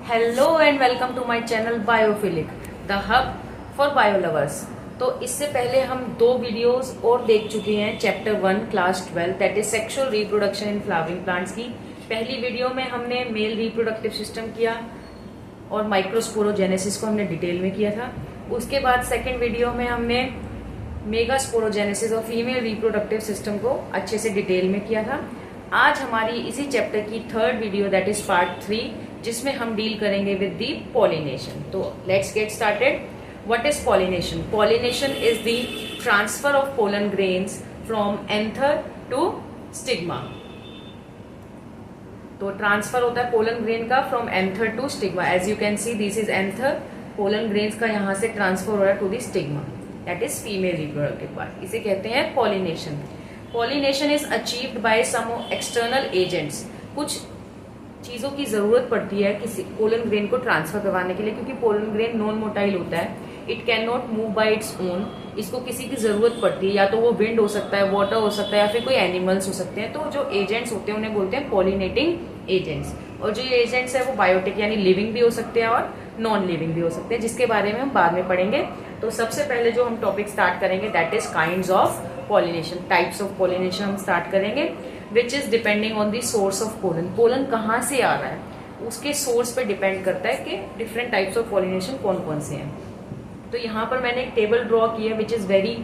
Hello and welcome to my channel biophilic the hub for bio lovers. तो इससे पहले हम दो वीडियोस और देख चुके हैं chapter 1 class 12 that is sexual reproduction in flowering plants की। पहली वीडियो में हमने मेल रिप्रोडक्टिव सिस्टम किया और माइक्रोस्पोरोजेनेसिस को हमने डिटेल में किया था। उसके बाद सेकेंड वीडियो में हमने मेगास्पोरोजेनेसिस और फीमेल रिप्रोडक्टिव सिस्टम को अच्छे से डिटेल में किया था। आज हमारी इसी चैप्टर की third video that is part 3 जिसमें हम डील करेंगे विद दी पॉलिनेशन। तो let's get started. What is pollination? Pollination is the transfer of pollen grains from anther to stigma. तो ट्रांसफर होता है पोलन ग्रेन का from anther to stigma. As you can see this is anther, pollen grains का यहां से transfer हो रहा है to the stigma that is female reproductive part. इसे कहते हैं pollination. Pollination is achieved by some external agents. कुछ चीजों की जरूरत पड़ती है किसी पोलन ग्रेन को ट्रांसफर करवाने के लिए, क्योंकि पोलन ग्रेन नॉन मोटाइल होता है, it can not move by its own. इसको किसी की जरूरत पड़ती है, या तो वो विंड हो सकता है, वाटर हो सकता है, या फिर कोई एनिमल्स हो सकते हैं। तो जो एजेंट्स होते हैं उन्हें बोलते हैं पॉलिनेटिंग एजेंट्स। और जो ये एजेंट्स है वो बायोटिक यानी लिविंग भी हो सकते हैं और नॉन लिविंग भी हो सकते हैं, जिसके बारे में हम बाद में पढ़ेंगे। तो सबसे पहले जो हम टॉपिक स्टार्ट करेंगे that is kinds of pollination, types of pollination हम स्टार्ट करेंगे, which is depending on the source of pollen. Pollen कहाँ से आ रहा है उसके सोर्स पे डिपेंड करता है कि डिफरेंट टाइप्स ऑफ पॉलिनेशन कौन कौन से हैं। तो यहाँ पर मैंने एक टेबल ड्रॉ की है विच इज वेरी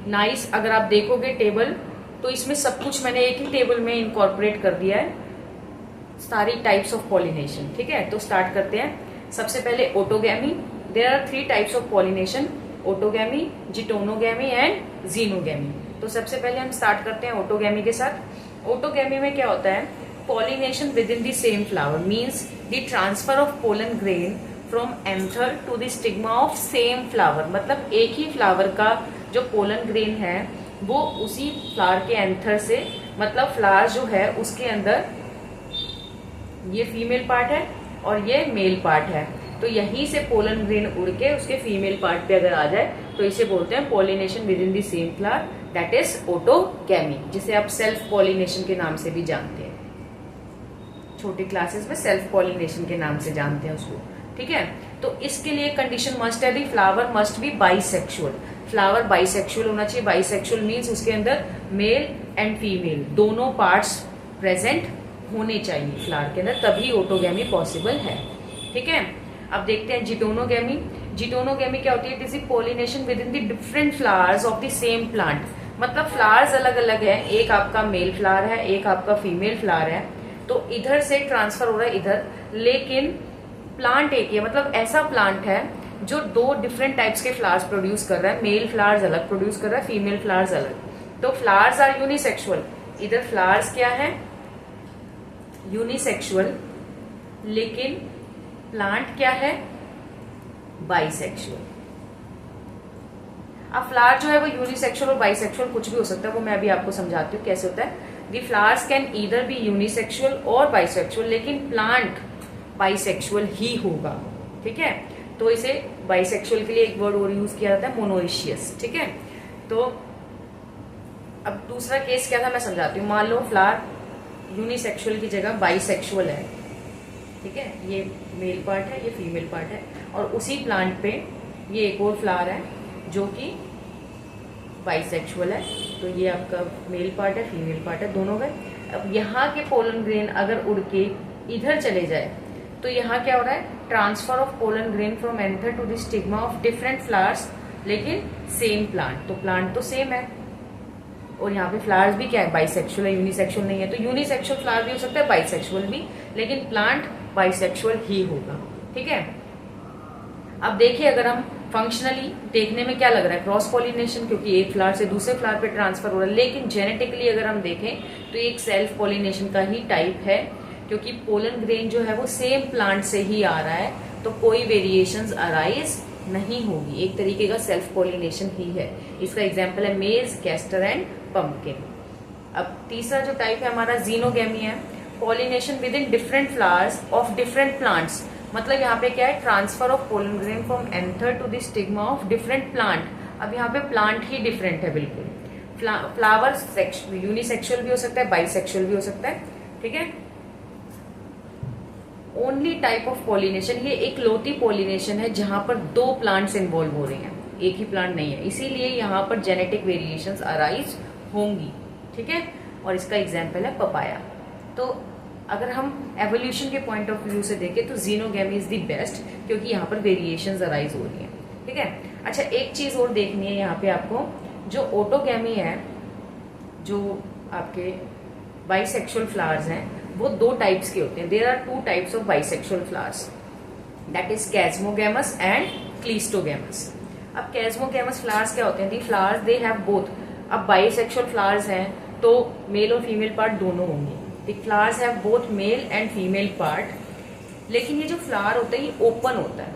नाइस। अगर आप देखोगे टेबल तो इसमें सब कुछ मैंने एक ही टेबल में इनकॉर्पोरेट कर दिया है, सारी टाइप्स ऑफ पॉलिनेशन। ठीक है, तो स्टार्ट करते हैं। सबसे पहले autogamy. There are 3 types of pollination, autogamy, geitonogamy and xenogamy. तो सबसे पहले हम स्टार्ट करते हैं ऑटोगैमी के साथ। ऑटोगैमी में क्या होता है? Pollination within the same flower means the transfer of pollen grain from anther to the stigma of same flower. मतलब एक ही फ्लावर का जो पोलन ग्रेन है वो उसी फ्लावर के एंथर से, मतलब फ्लावर जो है उसके अंदर ये फीमेल पार्ट है और ये मेल पार्ट है, तो यहीं से पोलन ग्रेन उड़ के उसके फीमेल पार्ट पे अगर आ जाए तो इसे बोलते हैं pollination within the same flower that is autogamy, जिसे आप सेल्फ पॉलिनेशन के नाम से भी जानते हैं। छोटी क्लासेस में सेल्फ पॉलिनेशन के नाम से जानते हैं उसको। ठीक है, तो इसके लिए कंडीशन मस्ट है, दी flower must be bisexual. Flower bisexual होना चाहिए। बाइसेक्सुअल मीन्स उसके अंदर मेल एंड फीमेल दोनों पार्ट्स प्रेजेंट होने चाहिए फ्लावर के अंदर, तभी ऑटोगैमी पॉसिबल है। ठीक है, अब देखते हैं जिटोनोगैमी। जिटोनोगैमी क्या होती है? It is pollination within the different flowers of the same plant. मतलब फ्लावर्स अलग अलग है, एक आपका मेल फ्लावर है, एक आपका फीमेल फ्लावर है, तो इधर से ट्रांसफर हो रहा है इधर, लेकिन प्लांट एक ही है। मतलब ऐसा प्लांट है जो 2 डिफरेंट टाइप्स के फ्लावर्स प्रोड्यूस कर रहा है, मेल फ्लावर्स अलग प्रोड्यूस कर रहा है, फीमेल फ्लावर्स अलग। तो फ्लावर्स आर यूनिसेक्सुअल। इधर फ्लावर्स क्या है? यूनिसेक्सुअल, लेकिन प्लांट क्या है? बाइसेक्सुअल। अब फ्लावर जो है वो यूनिसेक्सुअल और बाइसेक्सुअल कुछ भी हो सकता है, वो मैं अभी आपको समझाती हूँ कैसे होता है। The flowers can either be unisexual और बाइसेक्सुअल, लेकिन प्लांट बाइसेक्सुअल ही होगा। ठीक है, तो इसे बाइसेक्सुअल के लिए एक वर्ड और यूज किया जाता है, मोनोइशियस। ठीक है, तो अब दूसरा केस क्या था मैं समझाती हूँ। मान लो फ्लावर यूनिसेक्सुअल की जगह बाइसेक्सुअल है। ठीक है, ये मेल पार्ट है, ये फीमेल पार्ट है, और उसी प्लांट पे ये एक और फ्लावर है जो कि बाइसेक्सुअल है। तो ये आपका मेल पार्ट है, फीमेल पार्ट है, दोनों गए। अब यहाँ के पोलन ग्रेन अगर उड़ के इधर चले जाए तो यहाँ क्या हो रहा है? Transfer of pollen grain from anther to the stigma of different flowers, लेकिन सेम प्लांट। तो प्लांट तो सेम है, और यहाँ पे फ्लावर्स भी क्या है? बाइसेक्सुअल है, यूनिसेक्सुअल नहीं है। तो यूनिसेक्सुअल फ्लावर भी हो सकता है, बाइसेक्सुअल भी, लेकिन प्लांट बाइसेक्सुअल ही होगा। ठीक है, अब देखिए अगर हम फंक्शनली देखने में क्या लग रहा है? क्रॉस पॉलिनेशन, क्योंकि एक फ्लावर से दूसरे फ्लावर पे ट्रांसफर हो रहा है, लेकिन जेनेटिकली अगर हम देखें तो एक सेल्फ पॉलिनेशन का ही टाइप है, क्योंकि पोलन ग्रेन जो है वो सेम प्लांट से ही आ रहा है, तो कोई वेरिएशंस अराइज नहीं होगी, एक तरीके का सेल्फ पॉलिनेशन ही है। इसका एग्जाम्पल है मेज, कैस्टर एंड पंपकिन। अब तीसरा जो टाइप है हमारा जीनोगैमी है। Pollination within different flowers of different plants. मतलब यहाँ पे क्या है? Transfer of pollen grain from anther to the stigma of different plant. अब यहाँ पे प्लांट ही डिफरेंट है बिल्कुल। फ्लावर यूनिसेक्सुअल भी हो सकता है, बाइसेक्सुअल भी हो सकता है। ठीक है, ओनली टाइप ऑफ पॉलिनेशन, ये एक लौती पॉलिनेशन है जहां पर 2 प्लांट्स इन्वॉल्व हो रहे हैं, एक ही प्लांट नहीं है, इसीलिए यहाँ पर जेनेटिक वेरिएशंस अराइज होंगी। ठीक है, और इसका एग्जाम्पल है पपाया। तो अगर हम एवोल्यूशन के पॉइंट ऑफ व्यू से देखें तो जीनोगैमी इज द बेस्ट, क्योंकि यहाँ पर वेरिएशंस अराइज हो रही हैं। ठीक है, अच्छा एक चीज और देखनी है यहाँ पे आपको, जो ऑटोगैमी है, जो आपके बाइसेक्सुअल फ्लावर्स हैं, वो 2 टाइप्स के होते हैं। There are 2 types of bisexual flowers, that is chasmogamous and cleistogamous. अब कैस्मोगैमस फ्लावर्स क्या होते हैं? The flowers they have both. अब बाइसेक्सुअल फ्लावर्स हैं तो मेल और फीमेल पार्ट दोनों होंगे। The flowers have both male and female part, लेकिन ये जो फ्लावर होता है ये ओपन होता है,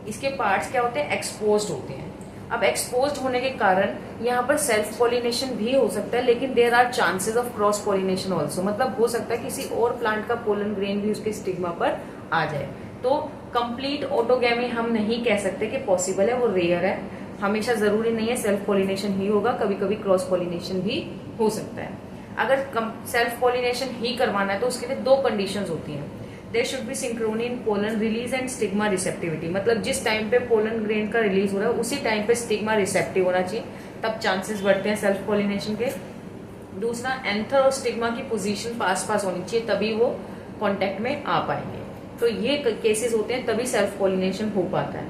इसके पार्ट्स क्या होते हैं? एक्सपोज्ड होते हैं। अब एक्सपोज्ड होने के कारण यहाँ पर सेल्फ पॉलिनेशन भी हो सकता है, लेकिन there are chances of cross pollination also, मतलब हो सकता है किसी और प्लांट का पोलन ग्रेन भी उसके स्टिग्मा पर आ जाए। तो कंप्लीट ऑटोगैमी हम नहीं कह सकते कि पॉसिबल है, वो रेयर है। हमेशा जरूरी नहीं है सेल्फ पॉलिनेशन ही होगा, कभी कभी क्रॉस पॉलिनेशन भी हो सकता है। अगर सेल्फ पॉलिनेशन ही करवाना है तो उसके लिए 2 कंडीशंस होती हैं। There should be synchrony in pollen release and stigma receptivity, मतलब जिस टाइम पे पोलन ग्रेन का रिलीज हो रहा है उसी टाइम पे स्टिग्मा रिसेप्टिव होना चाहिए, तब चांसेस बढ़ते हैं सेल्फ पॉलिनेशन के। दूसरा, एंथर और स्टिग्मा की पोजीशन पास पास होनी चाहिए, तभी वो कांटेक्ट में आ पाएंगे। तो ये केसेस होते हैं, तभी सेल्फ पॉलिनेशन हो पाता है।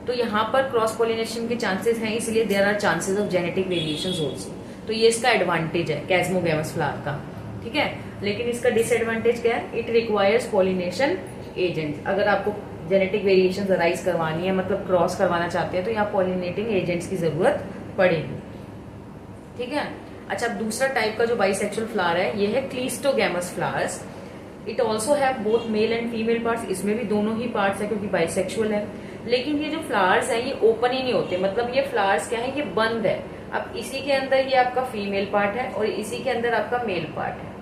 तो यहाँ पर क्रॉस पॉलिनेशन के चांसेस हैं, इसलिए there are chances of genetic variations also. तो ये इसका एडवांटेज है कैस्मोगैमस फ्लावर का। ठीक है, लेकिन इसका डिसएडवांटेज क्या है? It requires pollination agent. अगर आपको जेनेटिक वेरिएशंस अराइज करवानी है, मतलब क्रॉस करवाना चाहते हैं, तो यहाँ पॉलिनेटिंग एजेंट्स की जरूरत पड़ेगी। ठीक है, अच्छा दूसरा टाइप का जो बाइसेक्सुअल फ्लावर है ये है cleistogamous flowers. It also have both male and female parts, इसमें भी दोनों ही पार्ट्स है क्योंकि बाइसेक्सुअल है। लेकिन ये जो फ्लावर्स है ये ओपन ही नहीं होते, मतलब ये फ्लावर्स क्या है? ये बंद है। अब इसी के अंदर ये आपका फीमेल पार्ट है और इसी के अंदर आपका मेल पार्ट है,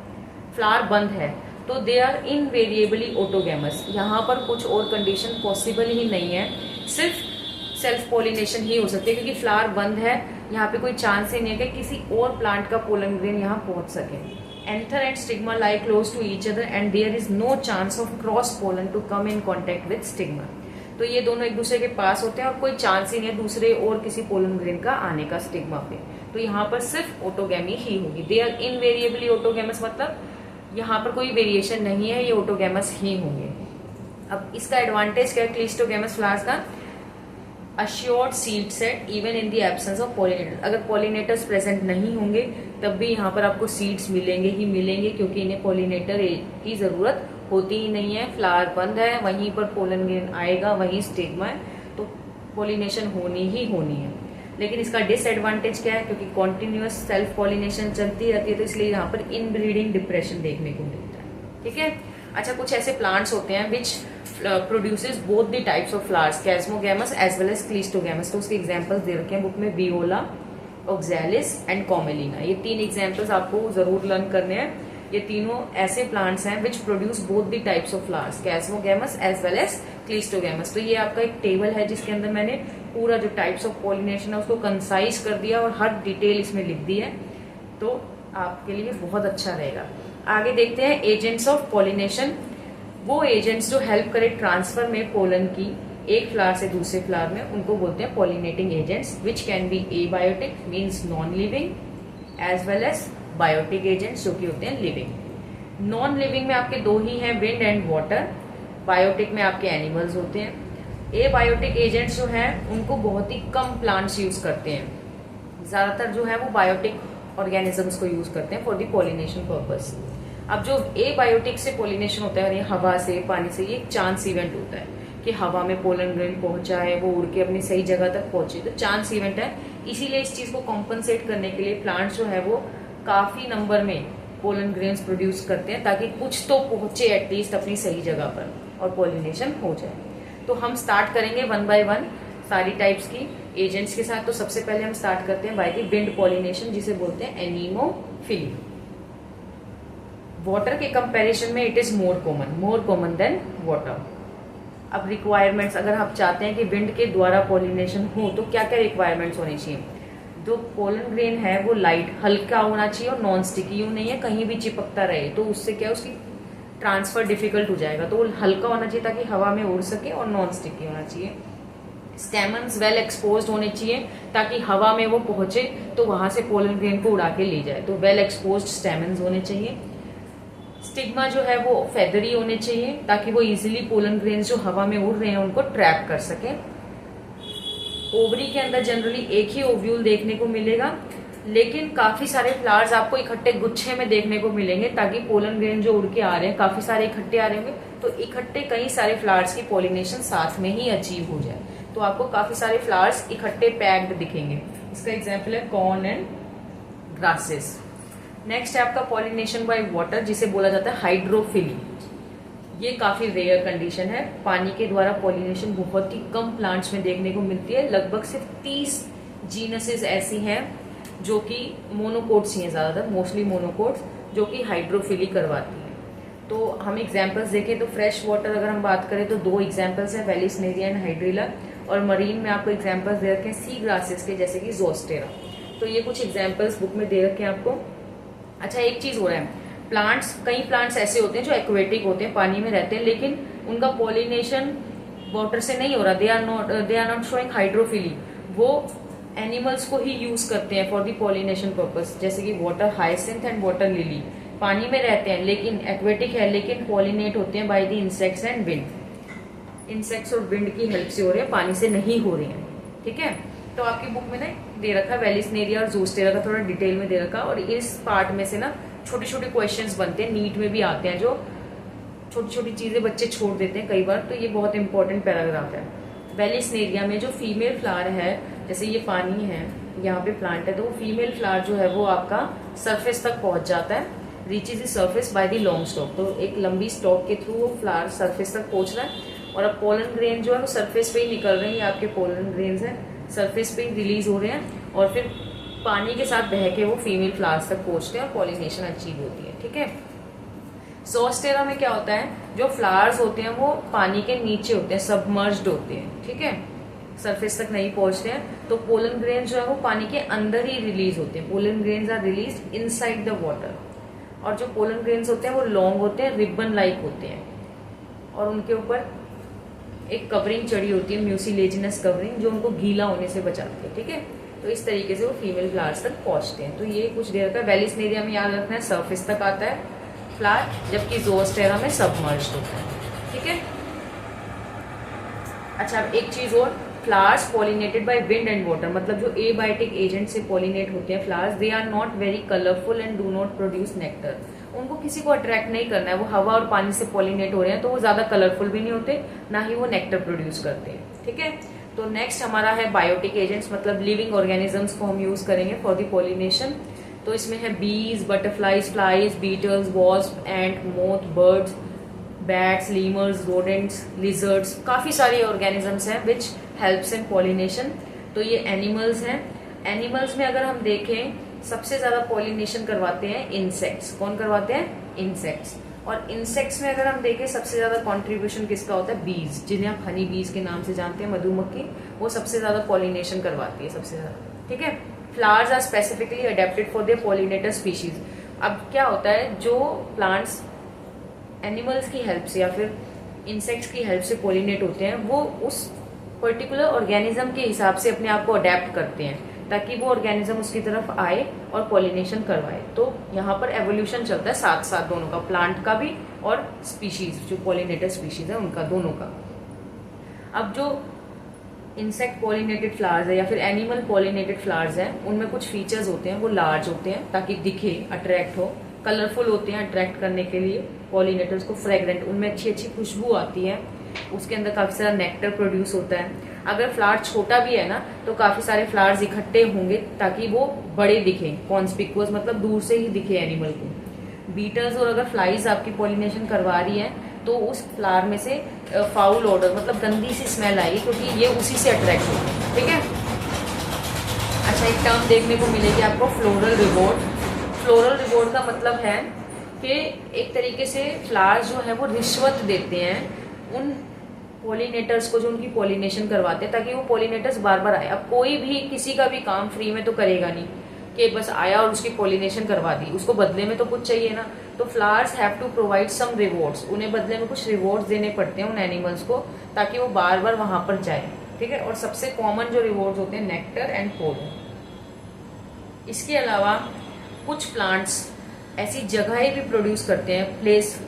फ्लावर बंद है, तो दे आर इनवेरिएबली ऑटोगैमस। यहाँ पर कुछ और कंडीशन पॉसिबल ही नहीं है, सिर्फ सेल्फ पॉलिनेशन ही हो सकती है, क्योंकि फ्लावर बंद है, यहाँ पे कोई चांस ही नहीं है कि किसी और प्लांट का पोलन ग्रेन यहाँ पहुंच सके। Anther and stigma lie close to each other and there is no chance of cross pollen to come in contact with stigma. तो ये दोनों एक दूसरे के पास होते हैं और कोई चांस ही नहीं है दूसरे और किसी पोलन ग्रेन का आने का स्टिग्मा पे। तो यहाँ पर सिर्फ ऑटोगैमी ही होगी। दे आर इनवेरिएबली ऑटोगैमस, मतलब यहाँ पर कोई वेरिएशन नहीं है, ये ऑटोगैमस ही होंगे। अब इसका एडवांटेज क्या है क्लीस्टोगैमस फ्लावर्स का? Assured seed set even in the absence of pollinators. अगर पॉलिनेटर्स प्रेजेंट नहीं होंगे तब भी यहाँ पर आपको सीड्स मिलेंगे ही मिलेंगे, क्योंकि इन्हें पॉलिनेटर की जरूरत होती ही नहीं है। फ्लावर बंद है, वहीं पर पोलन ग्रेन आएगा, वहीं स्टिग्मा है, तो पॉलिनेशन होनी ही होनी है। लेकिन इसका डिसएडवांटेज क्या है? क्योंकि कॉन्टिन्यूअस सेल्फ पॉलिनेशन चलती रहती है, तो इसलिए यहाँ पर इनब्रीडिंग डिप्रेशन देखने को मिलता है। ठीक है, अच्छा कुछ ऐसे प्लांट्स होते हैं which produces both the types of flowers, chasmogamous as well as cleistogamous. तो उसके एग्जांपल्स दे रखे हैं बुक में, वियोला, ऑक्सैलिस एंड कॉमेलिना। ये 3 एग्जांपल्स आपको जरूर लर्न करने हैं। ये तीनों ऐसे प्लांट्स हैं which produce both the types of flowers, chasmogamous as well as cleistogamous. तो ये आपका एक टेबल है जिसके अंदर मैंने पूरा जो टाइप्स ऑफ पॉलिनेशन है उसको कंसाइज कर दिया और हर डिटेल इसमें लिख दी है, तो आपके लिए बहुत अच्छा रहेगा। आगे देखते हैं एजेंट्स ऑफ पॉलिनेशन। वो एजेंट्स जो हेल्प करे ट्रांसफर में पोलन की एक फ्लावर से दूसरे फ्लावर में, उनको बोलते हैं pollinating agents, which can be abiotic means non living as well as biotic agents जो कि होते हैं लिविंग। नॉन लिविंग में आपके 2 ही हैं, विंड एंड वाटर। बायोटिक में आपके एनिमल्स होते हैं। एबायोटिक एजेंट्स जो हैं उनको बहुत ही कम प्लांट्स यूज करते हैं, ज्यादातर जो है वो बायोटिक ऑर्गेनिजम्स को यूज करते हैं फॉर द पॉलिनेशन पर्पस। अब जो एबायोटिक से पॉलिनेशन होता है, और ये हवा से, पानी से, ये एक चांस इवेंट होता है कि हवा में पोलन ग्रेन पहुंचा है, वो उड़ के अपनी सही जगह तक पहुंचे, तो चांस इवेंट है। इसीलिए इस चीज को कॉम्पनसेट करने के लिए प्लांट्स जो है वो काफी नंबर में पोलन ग्रेन्स प्रोड्यूस करते हैं, ताकि कुछ तो पहुंचे एटलीस्ट अपनी सही जगह पर और पॉलिनेशन हो जाए। तो हम स्टार्ट करेंगे 1 बाय 1 सारी टाइप्स की एजेंट्स के साथ। तो सबसे पहले हम स्टार्ट करते हैं बाय द विंड पॉलिनेशन, जिसे बोलते हैं एनीमोफिली। वाटर के कंपैरिजन में it is more common than water. अब रिक्वायरमेंट्स, अगर आप चाहते हैं कि विंड के द्वारा पॉलिनेशन हो तो क्या क्या रिक्वायरमेंट्स होनी चाहिए? जो पोलन ग्रेन है वो लाइट, हल्का होना चाहिए और नॉन स्टिकी, यूं नहीं है कहीं भी चिपकता रहे, तो उससे क्या उसकी ट्रांसफर डिफिकल्ट हो जाएगा, तो वो हल्का होना चाहिए ताकि हवा में उड़ सके और नॉन स्टिकी होना चाहिए। स्टेमन्स वेल एक्सपोज्ड होने चाहिए ताकि हवा में वो पहुंचे तो वहां से पोलन ग्रेन को उड़ा के ले जाए, तो वेल एक्सपोज्ड स्टेमन्स होने चाहिए। स्टिग्मा जो है वो फेदरी होने चाहिए ताकि वो इजीली पोलन ग्रेन्स जो हवा में उड़ रहे हैं उनको ट्रैप कर सके। ओवरी के अंदर जनरली एक ही ओव्यूल देखने को मिलेगा, लेकिन काफी सारे फ्लावर्स आपको इकट्ठे गुच्छे में देखने को मिलेंगे ताकि पोलन ग्रेन जो उड़ के आ रहे हैं काफी सारे इकट्ठे आ रहे होंगे, तो इकट्ठे कई सारे फ्लावर्स की पॉलिनेशन साथ में ही अचीव हो जाए, तो आपको काफी सारे फ्लावर्स इकट्ठे पैक्ड दिखेंगे। इसका एग्जाम्पल है कॉर्न एंड ग्रासेस। नेक्स्ट है आपका पॉलिनेशन बाय वाटर, जिसे बोला जाता है हाइड्रोफिली। ये काफी रेयर कंडीशन है, पानी के द्वारा पॉलिनेशन बहुत ही कम प्लांट्स में देखने को मिलती है। लगभग सिर्फ 30 जीनसेस ऐसी हैं जो कि मोनोकोट्स ही हैं, ज्यादातर मोस्टली मोनोकोट्स, जो कि हाइड्रोफिली करवाती हैं। तो हम एग्जांपल्स देखें तो फ्रेश वाटर अगर हम बात करें तो 2 एग्जांपल्स हैं, वेलिस्नेरिया एंड हाइड्रिला, और मरीन में आपको एग्जांपल्स दे रखे हैं सी ग्रासेस के, जैसे कि जोस्टेरा। तो ये कुछ एग्जांपल्स बुक में दे रखे हैं आपको। अच्छा, एक चीज हो रहा है, कई प्लांट्स ऐसे होते हैं जो एक्वेटिक होते हैं, पानी में रहते हैं, लेकिन उनका पॉलिनेशन वाटर से नहीं हो रहा, they are not showing hydrophily. वो एनिमल्स को ही यूज करते हैं फॉर द पॉलिनेशन पर्पस, जैसे कि water hyacinth and water lily पानी में रहते हैं लेकिन एक्वेटिक है, लेकिन पॉलिनेट होते हैं by the insects and wind. Insects और विंड की हेल्प से हो रहे हैं, पानी से नहीं हो रहे हैं। ठीक है, तो आपकी बुक में ना दे रखा वेलिस्नेरिया और जोस्टेरा का थोड़ा डिटेल में दे रखा, और इस पार्ट में से ना छोटे छोटे क्वेश्चंस बनते हैं, नीट में भी आते हैं, जो छोटी छोटी चीजें बच्चे छोड़ देते हैं कई बार, तो ये बहुत इंपॉर्टेंट पैराग्राफ है। वेलिस्नेरिया में जो फीमेल फ्लावर है, जैसे ये पानी है, यहाँ पे प्लांट है, तो वो फीमेल फ्लावर जो है वो आपका सरफेस तक पहुंच जाता है, reaches the surface by the long stock. तो एक लंबी स्टॉक के थ्रू वो फ्लावर सरफेस तक पहुंच रहा है, और अब पोलन ग्रेन जो है वो सरफेस पे ही निकल रहे हैं, ये आपके पोलन ग्रेन्स हैं, सरफेस पे ही रिलीज हो रहे हैं, और फिर पानी के साथ बह के वो फीमेल फ्लावर्स तक पहुंचते हैं और पॉलिनेशन अचीव होती है। ठीक है, जोस्टेरा में क्या होता है, जो फ्लावर्स होते हैं वो पानी के नीचे होते हैं, सबमर्ज्ड होते हैं। ठीक है, सरफेस तक नहीं पहुंचते हैं, तो पोलन ग्रेन जो है वो पानी के अंदर ही रिलीज होते हैं। Pollen grains are release inside the water, और जो पोलन ग्रेन्स होते हैं वो लॉन्ग होते हैं, रिबन लाइक होते हैं, और उनके ऊपर एक कवरिंग चढ़ी होती है, म्यूसिलेजिनस कवरिंग, जो उनको गीला होने से बचाती है। ठीक है, तो इस तरीके से वो फीमेल फ्लावर्स तक पहुंचते हैं। तो ये कुछ देर का वेलिस्नेरिया में याद रखना है, सरफेस तक आता है फ्लावर, जबकि जोस्टेरा में सबमर्ज्ड होता है। ठीक है, अच्छा अब एक चीज और, flowers pollinated by wind and water, मतलब जो एबायोटिक एजेंट से पॉलिनेट होते हैं flowers, they are not very colourful and do not produce nectar. उनको किसी को अट्रैक्ट नहीं करना है, वो हवा और पानी से पॉलिनेट हो रहे हैं, तो वो ज्यादा कलरफुल भी नहीं होते, ना ही वो नेक्टर प्रोड्यूस करते हैं। ठीक है, तो नेक्स्ट हमारा है बायोटिक एजेंट्स, मतलब लिविंग ऑर्गेनिजम्स को हम यूज करेंगे फॉर द पॉलिनेशन। तो इसमें है bees, butterflies, flies, beetles, wasp, ant, moth, birds, bats, lemurs, rodents, lizards, काफी सारे ऑर्गेनिजम्स हैं विच हेल्प्स इन पॉलिनेशन। तो ये एनिमल्स हैं। एनिमल्स में अगर हम देखें, सबसे ज्यादा पॉलिनेशन करवाते हैं इंसेक्ट्स। कौन करवाते हैं? इंसेक्ट्स। और इंसेक्ट्स में अगर हम देखें, सबसे ज्यादा कंट्रीब्यूशन किसका होता है? बीज, जिन्हें आप हनी बीज के नाम से जानते हैं, मधुमक्खी, वो सबसे ज्यादा पॉलिनेशन करवाती है, सबसे ज्यादा। ठीक है, flowers are specifically adapted for their pollinator species. अब क्या होता है, जो प्लांट्स एनिमल्स की हेल्प से या फिर इंसेक्ट्स की हेल्प से पॉलिनेट होते हैं, वो उस पर्टिकुलर ऑर्गेनिज्म के हिसाब से अपने आप को अडेप्ट करते हैं, ताकि वो ऑर्गेनिज्म उसकी तरफ आए और पॉलिनेशन करवाए। तो यहाँ पर एवोल्यूशन चलता है साथ साथ दोनों का, प्लांट का भी और स्पीशीज, जो पॉलिनेटर स्पीशीज है उनका, दोनों का। अब जो इंसेक्ट पॉलिनेटेड फ्लावर्स है या फिर एनिमल पॉलिनेटेड फ्लावर्स हैं, उनमें कुछ फीचर्स होते हैं, वो लार्ज होते हैं ताकि दिखे, अट्रैक्ट हो, कलरफुल होते हैं अट्रैक्ट करने के लिए पॉलिनेटर्स को, फ्रेग्रेंट, उनमें अच्छी अच्छी खुशबू आती है, उसके अंदर काफी सारा नेक्टर प्रोड्यूस होता है। अगर फ्लावर छोटा भी है ना, तो काफी सारे फ्लावर्स इकट्ठे होंगे ताकि वो बड़े दिखें, कॉन्स्पिकुअस, मतलब दूर से ही दिखे एनिमल को। बीटल्स और अगर फ्लाइज आपकी पॉलिनेशन करवा रही है, तो उस फ्लावर में से फाउल ऑर्डर, मतलब गंदी सी स्मेल आएगी, क्योंकि ये उसी से अट्रैक्ट होगी। ठीक है, अच्छा एक टर्म देखने को मिलेगी आपको, फ्लोरल रिवॉर्ड। फ्लोरल रिवॉर्ड का मतलब है कि एक तरीके से फ्लावर्स जो है वो रिश्वत देते हैं उन पॉलिनेटर्स को जो उनकी पॉलिनेशन करवाते हैं, ताकि वो पॉलिनेटर्स बार बार आए। अब कोई भी किसी का भी काम फ्री में तो करेगा नहीं, कि बस आया और उसकी पॉलिनेशन करवा दी, उसको बदले में तो कुछ चाहिए ना। तो flowers have to provide some rewards, उन्हें बदले में कुछ रिवॉर्ड्स देने पड़ते हैं उन एनिमल्स को, ताकि वो बार बार वहां पर जाए, ठीक है। और सबसे कॉमन जो रिवॉर्ड्स होते हैं नेक्टर एंड पोलन। इसके अलावा कुछ प्लांट्स ऐसी जगहें भी प्रोड्यूस करते हैं,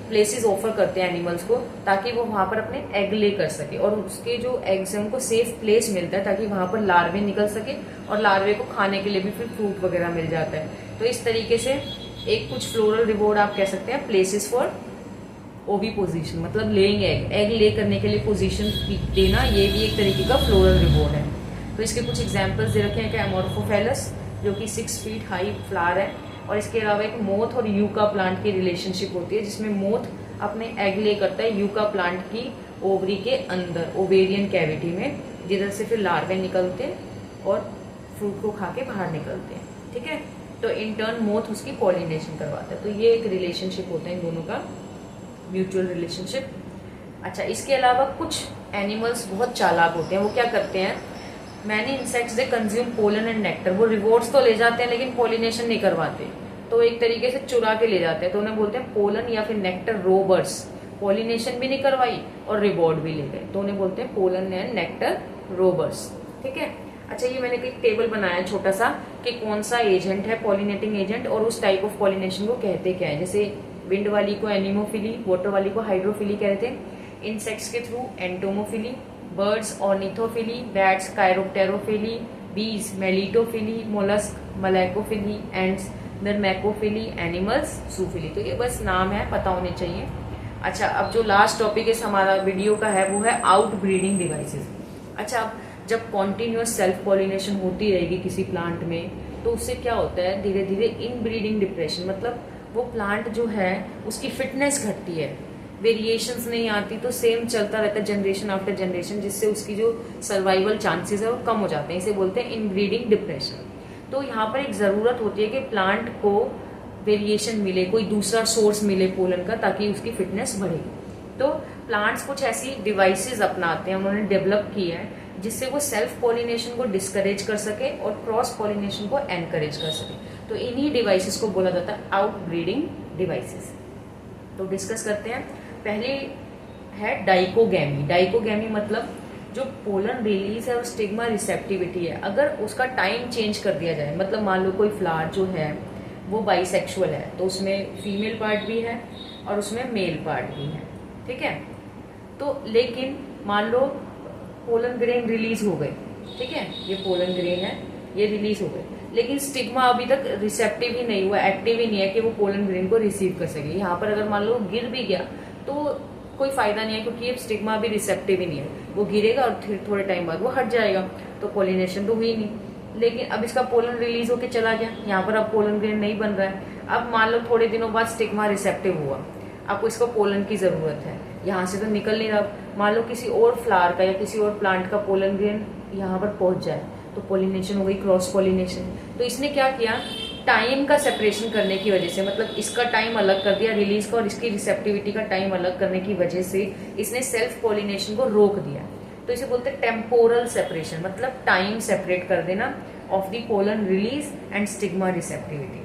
प्लेसेस ऑफर करते हैं एनिमल्स को, ताकि वो वहां पर अपने एग ले कर सके, और उसके जो एग्स हैं उनको सेफ प्लेस मिलता है ताकि वहां पर लार्वे निकल सके, और लार्वे को खाने के लिए भी फिर फ्रूट वगैरह मिल जाता है। तो इस तरीके से एक कुछ फ्लोरल रिवॉर्ड आप कह सकते हैं, प्लेसेस फॉर ओवी पोजीशन, मतलब लेइंग एग ले करने के लिए पोजीशन देना, ये भी एक तरीके का फ्लोरल रिवॉर्ड है। तो इसके कुछ एग्जांपल्स दे रखे हैं कि एमोर्फोफेलस जो कि 6 फीट हाई फ्लावर है, और इसके अलावा एक मोथ और यूका प्लांट की रिलेशनशिप होती है, जिसमें मोथ अपने एग ले करता है यूका प्लांट की ओवरी के अंदर, ओवेरियन कैविटी में, जिधर से फिर लार्वे निकलते हैं और फ्रूट को खा के बाहर निकलते हैं, ठीक है। तो इन टर्न मोथ उसकी पॉलिनेशन करवाता है। तो ये एक रिलेशनशिप होता है इन दोनों का, म्यूचुअल रिलेशनशिप। अच्छा, इसके अलावा कुछ एनिमल्स बहुत चालाक होते हैं। वो क्या करते हैं, many insects they consume pollen and nectar, वो रिवॉर्ड्स तो ले जाते हैं लेकिन पॉलिनेशन नहीं करवाते, तो एक तरीके से चुरा के ले जाते हैं, तो उन्हें बोलते हैं पोलन या फिर नेक्टर रोबर्स। पॉलिनेशन भी नहीं करवाई और रिवॉर्ड भी ले गए, तो उन्हें बोलते हैं पोलन एंड नेक्टर रोबर्स, ठीक है। अच्छा, ये मैंने एक टेबल बनाया छोटा सा कि कौन सा एजेंट है पॉलिनेटिंग एजेंट, और उस टाइप ऑफ पॉलिनेशन को कहते क्या है। जैसे विंड वाली को एनिमोफिली, वाटर वाली को हाइड्रोफिली कहते हैं, इंसेक्ट्स के through entomophily, birds ornithophily, bats chiropterophily, bees melittophily, mollusc malacophily, ants myrmecophily, animals zoophily. तो ये बस नाम है, पता होने चाहिए। अच्छा, अब जो लास्ट टॉपिक इस हमारा वीडियो का है वो है आउट ब्रीडिंग डिवाइसेस। अच्छा, अब जब कॉन्टिन्यूअस सेल्फ पॉलिनेशन होती रहेगी किसी प्लांट में, तो उससे क्या होता है, धीरे धीरे इन ब्रीडिंग डिप्रेशन, मतलब वो प्लांट जो है उसकी फिटनेस घटती है, वेरिएशंस नहीं आती, तो सेम चलता रहता है जनरेशन आफ्टर जनरेशन, जिससे उसकी जो सर्वाइवल चांसेस है वो कम हो जाते हैं। इसे बोलते हैं इन ब्रीडिंग डिप्रेशन। तो यहाँ पर एक जरूरत होती है कि प्लांट को वेरिएशन मिले, कोई दूसरा सोर्स मिले पोलन का, ताकि उसकी फिटनेस बढ़े। तो प्लांट्स कुछ ऐसी डिवाइसेस अपनाते हैं, उन्होंने डेवलप की है, जिससे वो सेल्फ पॉलिनेशन को डिस्करेज कर सके और क्रॉस पॉलिनेशन को एनकरेज कर सके। तो इन्हीं डिवाइसेस को बोला जाता है आउट ब्रीडिंग डिवाइसेस। तो डिस्कस करते हैं। पहले है डाइकोगैमी। डाइकोगैमी मतलब जो पोलन रिलीज है और स्टिग्मा रिसेप्टिविटी है, अगर उसका टाइम चेंज कर दिया जाए, मतलब मान लो कोई फ्लावर जो है वो बाइसेक्सुअल है, तो उसमें फीमेल पार्ट भी है और उसमें मेल पार्ट भी है, ठीक है। तो लेकिन मान लो पोलन ग्रेन रिलीज हो गए, ठीक है, ये पोलन ग्रेन है, ये रिलीज हो गए, लेकिन स्टिग्मा अभी तक रिसेप्टिव ही नहीं हुआ, एक्टिव ही नहीं है कि वो पोलन ग्रेन को रिसीव कर सके। यहाँ पर अगर मान लो गिर भी गया तो कोई फायदा नहीं है, क्योंकि ये स्टिग्मा अभी रिसेप्टिव ही नहीं है, वो गिरेगा और फिर थोड़े टाइम बाद वो हट जाएगा, तो पॉलिनेशन तो हुई नहीं। लेकिन अब इसका पोलन रिलीज होके चला गया, यहाँ पर अब पोलन ग्रेन नहीं बन रहा है। अब मान लो थोड़े दिनों बाद स्टिग्मा रिसेप्टिव हुआ, आपको इसको पोलन की जरूरत है, यहाँ से तो निकल नहीं रहा। मान लो किसी और फ्लावर का या किसी और प्लांट का पोलन ग्रेन यहाँ पर पहुंच जाए, तो पॉलिनेशन हो गई, क्रॉस पॉलिनेशन। तो इसने क्या किया, टाइम का सेपरेशन करने की वजह से, मतलब इसका टाइम अलग कर दिया रिलीज का और इसकी रिसेप्टिविटी का टाइम अलग करने की वजह से इसने सेल्फ पॉलिनेशन को रोक दिया। तो इसे बोलते हैं टेम्पोरल सेपरेशन, मतलब टाइम सेपरेट कर देना of the pollen release and stigma receptivity.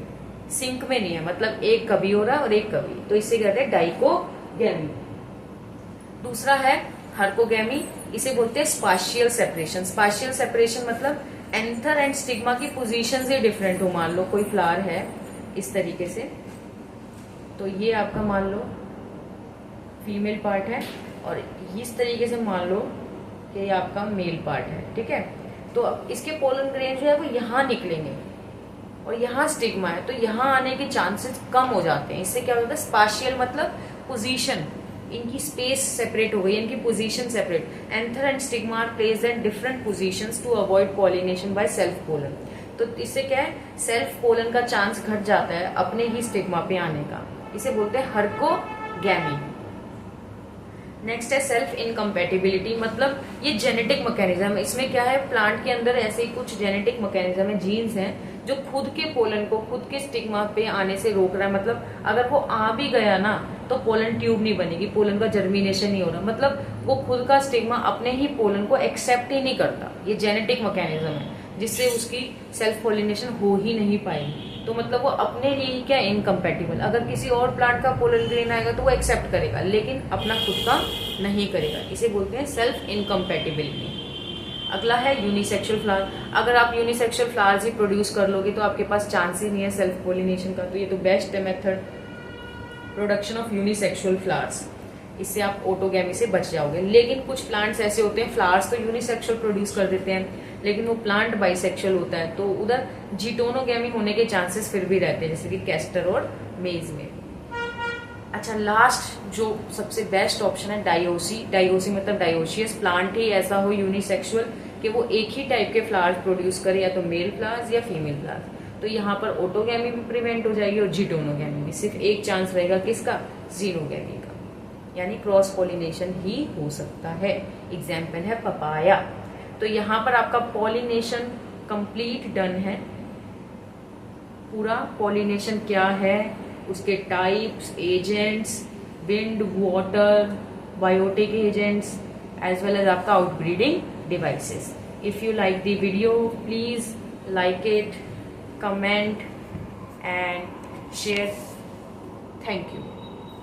Sync में नहीं है, मतलब एक कभी हो रहा है और एक कभी, तो इसे कहते हैं डाइकोगैमी। दूसरा है हर्कोगैमी, इसे बोलते हैं स्पाशियल सेपरेशन। स्पाशियल सेपरेशन मतलब एंथर एंड स्टिग्मा की पोजीशन से डिफरेंट हो। मान लो कोई फ्लावर है इस तरीके से, तो ये आपका मान लो फीमेल पार्ट है, और इस तरीके से मान लो कि ये आपका मेल पार्ट है, ठीक है। तो अब इसके पोलन ग्रेन जो है वो यहाँ निकलेंगे और यहाँ स्टिग्मा है, तो यहाँ आने के चांसेस कम हो जाते हैं। इससे क्या होता है, स्पाशियल मतलब पोजीशन, इनकी स्पेस सेपरेट हो गई, इनकी position separate. Anther and stigma are placed at different positions to avoid pollination by self pollen. तो इससे क्या है, सेल्फ पोलन का चांस घट जाता है अपने ही स्टिग्मा पे आने का। इसे बोलते हैं हर्कोगैमी। नेक्स्ट है सेल्फ इनकम्पैटिबिलिटी, मतलब ये जेनेटिक मैकेनिज्म है। इसमें क्या है, प्लांट के अंदर ऐसे कुछ जेनेटिक मैकेनिज्म है, जीन्स हैं, जो खुद के पोलन को खुद के स्टिग्मा पे आने से रोक रहा है। मतलब अगर वो आ भी गया ना तो पोलन ट्यूब नहीं बनेगी, पोलन का जर्मिनेशन नहीं हो रहा, मतलब वो खुद का स्टिग्मा अपने ही पोलन को एक्सेप्ट ही नहीं करता। ये जेनेटिक मैकेनिज्म है जिससे उसकी सेल्फ पॉलिनेशन हो ही नहीं पाएगी। तो मतलब वो अपने लिए ही क्या इनकम्पेटिबल, अगर किसी और प्लांट का पोलन ग्रेन आएगा तो वो एक्सेप्ट करेगा लेकिन अपना खुद का नहीं करेगा, इसे बोलते हैं सेल्फ इनकम्पेटिबिलिटी। अगला है यूनिसेक्सुअल फ्लावर। अगर आप यूनिसेक्सुअल फ्लावर्स ही प्रोड्यूस कर लोगे तो आपके पास चांस ही नहीं है सेल्फ पोलिनेशन का, तो ये तो बेस्ट है method production of unisexual flowers, इससे आप ऑटोगैमी से बच जाओगे। लेकिन कुछ प्लांट्स ऐसे होते हैं फ्लावर्स तो यूनिसेक्सुअल प्रोड्यूस कर देते हैं लेकिन वो प्लांट बाइसेक्सुअल होता है, तो उधर जीटोनोगैमी होने के चांसेस फिर भी रहते हैं, जैसे कि कैस्टर और मेज में। अच्छा, लास्ट जो सबसे बेस्ट ऑप्शन है डायोसी। डायोसी मतलब डायोशियस प्लांट ही ऐसा हो यूनिसेक्सुअल कि वो एक ही टाइप के फ्लावर्स प्रोड्यूस करे, या तो मेल फ्लावर्स या फीमेल फ्लावर्स, तो यहाँ पर ऑटोगैमी भी प्रिवेंट हो जाएगी और जीटोनोगैमी भी। सिर्फ एक चांस रहेगा किसका, जीनोगैमी का, यानी क्रॉस पॉलिनेशन ही हो सकता है। एग्जाम्पल है पपाया। तो यहाँ पर आपका पॉलिनेशन कंप्लीट डन है। पूरा पॉलिनेशन क्या है, उसके types, agents, wind, water, biotic agents, as well as आपका outbreeding devices. If you like the video please like it, comment and share. Thank you.